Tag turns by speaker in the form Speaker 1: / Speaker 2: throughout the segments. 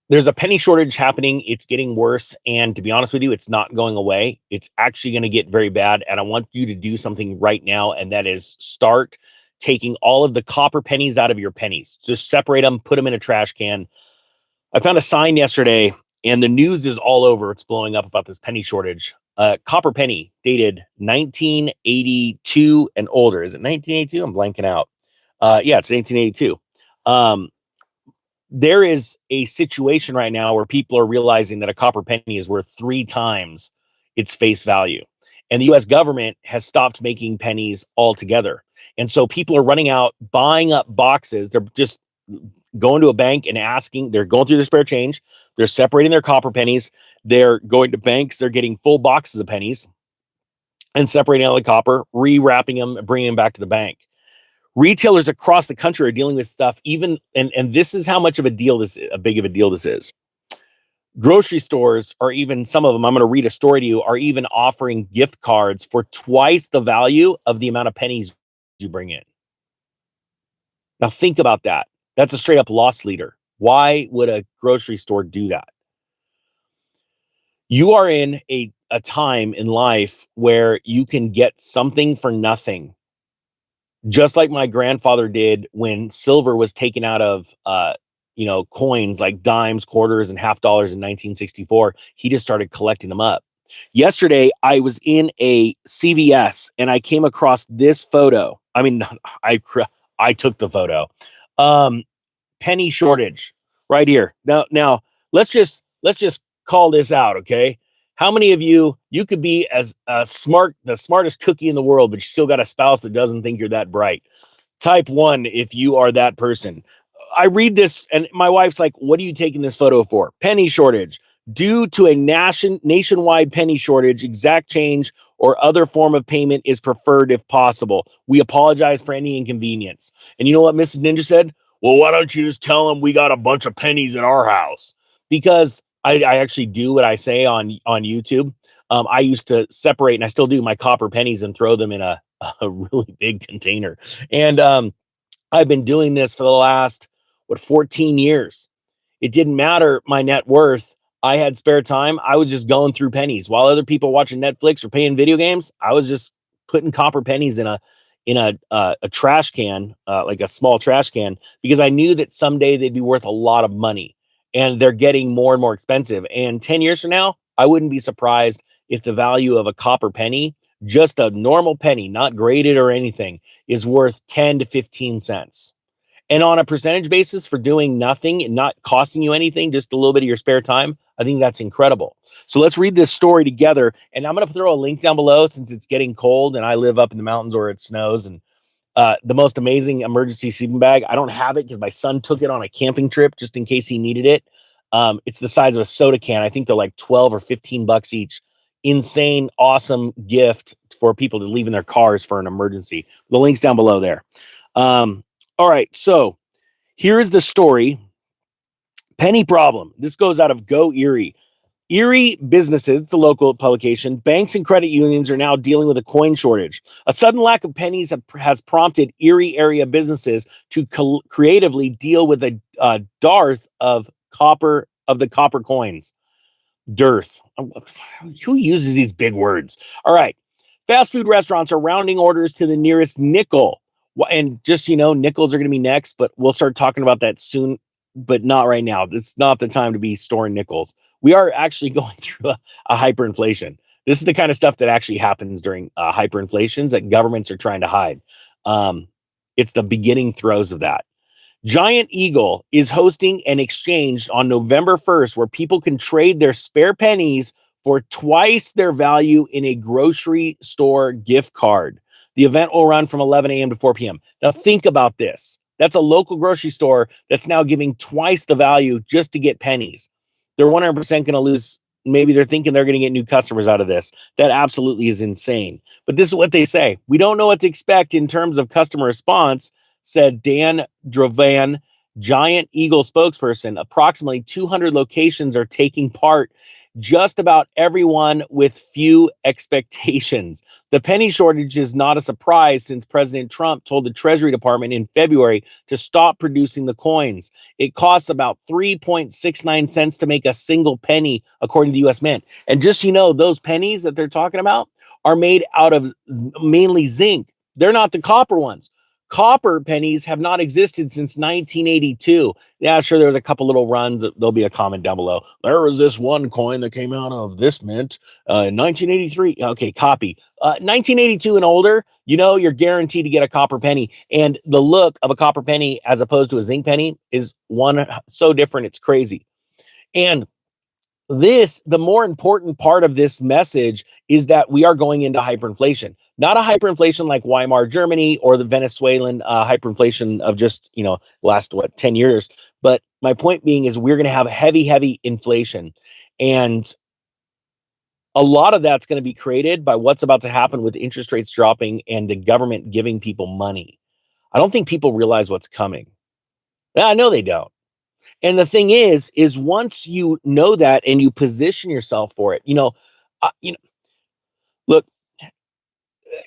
Speaker 1: There's a penny shortage happening. It's getting worse. And to be honest with you, it's not going away. It's actually going to get very bad. And I want you to do something right now. And that is start taking all of the copper pennies out of your pennies. Just separate them, put them in a trash can. I found a sign yesterday and the news is all over. It's blowing up about this penny shortage. Copper penny dated 1982 and older. Is it 1982? I'm blanking out. Yeah, it's 1982. There is a situation right now where people are realizing that a copper penny is worth 3 times its face value. And the US government has stopped making pennies altogether. And so people are running out, buying up boxes. They're just going to a bank and asking, they're going through the spare change. They're separating their copper pennies. They're going to banks. They're getting full boxes of pennies and separating out the copper, rewrapping them, and bringing them back to the bank. Retailers across the country are dealing with stuff even, and this is how much of a deal this, a big of a deal this is. Grocery stores, or even some of them, I'm going to read a story to you, are even offering gift cards for twice the value of the amount of pennies you bring in. Now think about that. That's a straight up loss leader. Why would a grocery store do that? You are in a time in life where you can get something for nothing. Just like my grandfather did when silver was taken out of, coins like dimes, quarters, and half dollars in 1964. He just started collecting them up. Yesterday, I was in a CVS and I came across this photo. I mean, I took the photo. Penny shortage right here. Now let's just call this out, okay? How many of you could be as smart, the smartest cookie in the world, but you still got a spouse that doesn't think you're that bright? Type 1 if you are that person. I read this and my wife's like, what are you taking this photo for? Penny shortage. Due to a nationwide penny shortage, exact change or other form of payment is preferred if possible. We apologize for any inconvenience. And you know what Mrs. Ninja said? Well, why don't you just tell them we got a bunch of pennies at our house? Because I actually do what I say on YouTube. I used to separate, and I still do, my copper pennies and throw them in a really big container. And I've been doing this for the last, 14 years. It didn't matter my net worth. I had spare time. I was just going through pennies. While other people watching Netflix or playing video games, I was just putting copper pennies in a trash can, like a small trash can, because I knew that someday they'd be worth a lot of money. And they're getting more and more expensive. And 10 years from now, I wouldn't be surprised if the value of a copper penny, just a normal penny, not graded or anything, is worth 10 to 15 cents. And on a percentage basis for doing nothing and not costing you anything, just a little bit of your spare time, I think that's incredible. So let's read this story together. And I'm going to throw a link down below since it's getting cold and I live up in the mountains where it snows. And the most amazing emergency sleeping bag. I don't have it because my son took it on a camping trip just in case he needed it. It's the size of a soda can. I think they're like 12 or 15 bucks each. Insane, awesome gift for people to leave in their cars for an emergency. The link's down below there. All right, so here's the story. Penny problem. This goes out of Go Erie. Erie businesses, it's a local publication, banks and credit unions are now dealing with a coin shortage. A sudden lack of pennies has prompted Erie area businesses to creatively deal with a dearth of the copper coins. Dearth. Who uses these big words? All right. Fast food restaurants are rounding orders to the nearest nickel. And just, nickels are going to be next, but we'll start talking about that soon, but not right now. It's not the time to be storing nickels. We are actually going through a hyperinflation. This is the kind of stuff that actually happens during hyperinflations that governments are trying to hide. It's the beginning throes of that. Giant Eagle is hosting an exchange on November 1st where people can trade their spare pennies for twice their value in a grocery store gift card. The event will run from 11 a.m. to 4 p.m. Now think about this. That's a local grocery store that's now giving twice the value just to get pennies. They're 100% going to lose. Maybe they're thinking they're going to get new customers out of this. That absolutely is insane. But this is what they say. We don't know what to expect in terms of customer response, said Dan Drovan, Giant Eagle spokesperson. Approximately 200 locations are taking part just about everyone with few expectations. The penny shortage is not a surprise since President Trump told the Treasury Department in February to stop producing the coins. It costs about 3.69 cents to make a single penny, according to US Mint. And just so you know, those pennies that they're talking about are made out of mainly zinc. They're not the copper ones. Copper pennies have not existed since 1982. Yeah, sure, there was a couple little runs. There'll be a comment down below. There was this one coin that came out of this mint in 1983. Okay, copy. 1982 and older, you know, you're guaranteed to get a copper penny. And the look of a copper penny as opposed to a zinc penny is one so different, it's crazy. And the more important part of this message is that we are going into hyperinflation, not a hyperinflation like Weimar Germany or the Venezuelan hyperinflation of just, last 10 years. But my point being is we're going to have heavy inflation. And a lot of that's going to be created by what's about to happen with interest rates dropping and the government giving people money. I don't think people realize what's coming. I know they don't. And the thing is once you know that and you position yourself for it, look,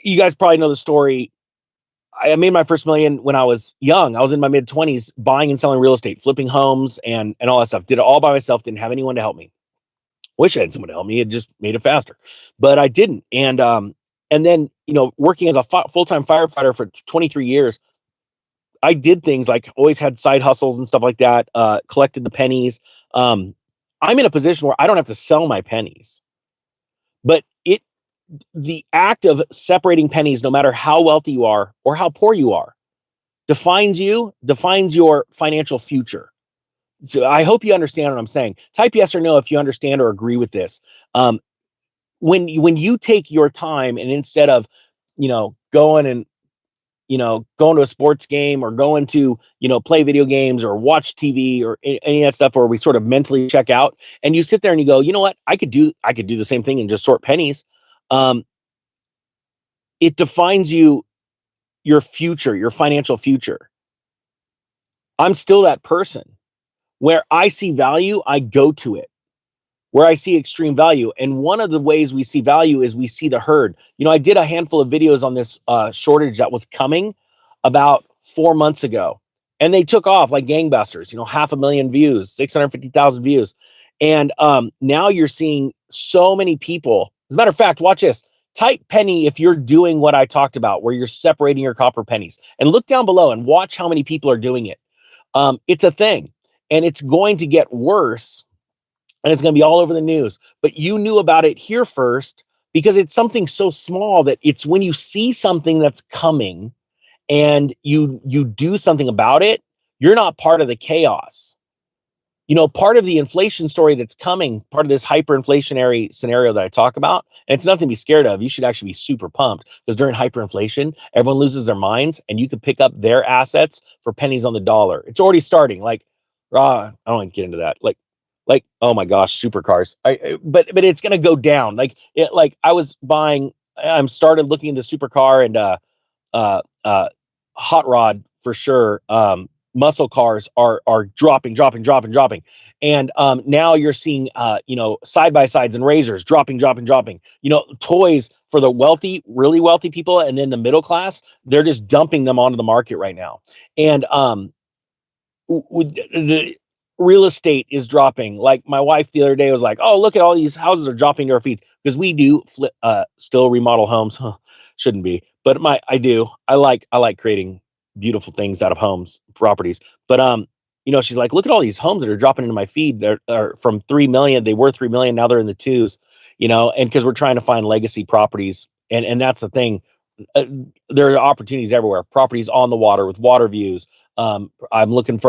Speaker 1: you guys probably know the story. I made my first million when I was young. I was in my mid 20s buying and selling real estate, flipping homes and all that stuff. Did it all by myself. Didn't have anyone to help me. Wish I had someone to help me. It just made it faster, but I didn't. And then, working as a full-time firefighter for 23 years, I did things like always had side hustles and stuff like that, collected the pennies. I'm in a position where I don't have to sell my pennies, but the act of separating pennies, no matter how wealthy you are or how poor you are, defines your financial future. So I hope you understand what I'm saying. Type yes or no if you understand or agree with this. When you take your time and instead of, going to a sports game or going to, play video games or watch TV or any of that stuff where we sort of mentally check out and you sit there and you go, you know what, I could do the same thing and just sort pennies. It defines your future, your financial future. I'm still that person where I see value, I go to it. Where I see extreme value. And one of the ways we see value is we see the herd. I did a handful of videos on this shortage that was coming about 4 months ago, and they took off like gangbusters, 500,000 views, 650,000 views. And now you're seeing so many people. As a matter of fact, watch this. Type penny if you're doing what I talked about, where you're separating your copper pennies, and look down below and watch how many people are doing it. It's a thing, and it's going to get worse. And it's going to be all over the news, but you knew about it here first because it's something so small that it's when you see something that's coming and you do something about it, you're not part of the chaos. Part of the inflation story that's coming, part of this hyperinflationary scenario that I talk about, and it's nothing to be scared of. You should actually be super pumped because during hyperinflation, everyone loses their minds and you can pick up their assets for pennies on the dollar. It's already starting. Like, I don't want to get into that. Like, oh my gosh, supercars. But it's gonna go down. Like I was buying. I'm started looking at the supercar and hot rod for sure. Muscle cars are dropping, and now you're seeing side by sides and razors dropping. Toys for the wealthy, really wealthy people, and then the middle class. They're just dumping them onto the market right now, and the real estate is dropping. Like my wife the other day was like, "Oh, look at all these houses are dropping to our feet," because we do still remodel homes. Shouldn't be, but I do. I like creating beautiful things out of homes, properties. But she's like, "Look at all these homes that are dropping into my feed. They're from 3 million. They were 3 million. Now they're in the twos." And because we're trying to find legacy properties, and that's the thing. Uh, there are opportunities everywhere. Properties on the water with water views. I'm looking for a